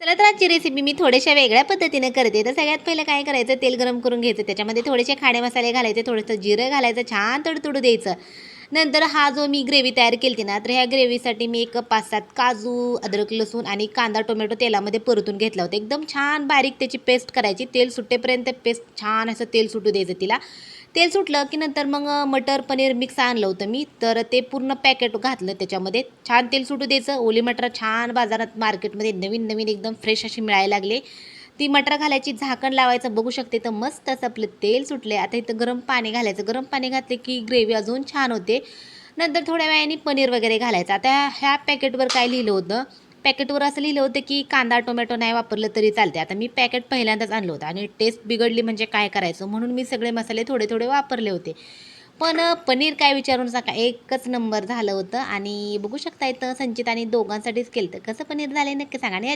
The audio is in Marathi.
चला तर आजची रेसिपी मी थोड्याशा वेगळ्या पद्धतीने करते. तर सगळ्यात पहिलं काय करायचं, तेल गरम करून घ्यायचं. त्याच्यामध्ये थोडेसे खाडे मसाले घालायचे, थोडंसं जिरं घालायचं, छान तडतडू द्यायचं. नंतर हा जो मी ग्रेव्ही तयार केली ना, तर ह्या ग्रेव्हीसाठी मी एक 5-7 काजू, अद्रक, लसूण आणि कांदा, टोमॅटो तेलामध्ये परतून घेतला होता. एकदम छान बारीक त्याची पेस्ट करायची. तेल सुटेपर्यंत पेस्ट छान असं तेल सुटू द्यायचं तिला. तेल सुटलं की नंतर मग मटर पनीर मिक्स आणलं होतं मी, तर ते पूर्ण पॅकेट घातलं त्याच्यामध्ये. छान तेल सुटू द्यायचं. ओली मटर छान बाजारात मार्केटमध्ये नवीन नवीन एकदम फ्रेश अशी मिळायला लागले. ती मटर घालायची, झाकण लावायचं. बघू शकते तर मस्त असं आपलं तेल सुटले. आता इथं गरम पाणी घालायचं. गरम पाणी घातले की ग्रेव्ही अजून छान होते. नंतर थोड्या वेळाने पनीर वगैरे घालायचं. आता ह्या पॅकेटवर काय लिहिलं होतं, पॅकेटवर असं लिहिलं होतं की कांदा टोमॅटो नाही वापरलं तरी चालते. आता मी पॅकेट पहिल्यांदाच आणलं होतं आणि टेस्ट बिघडली म्हणजे काय करायचं, म्हणून मी सगळे मसाले थोडे थोडे वापरले होते. पण पनीर काय विचारू नका, एकच नंबर झालं होतं. आणि बघू शकता इथं संचित आणि दोघांसाठीच केलं. कसं पनीर झालं नक्की सांगा आणि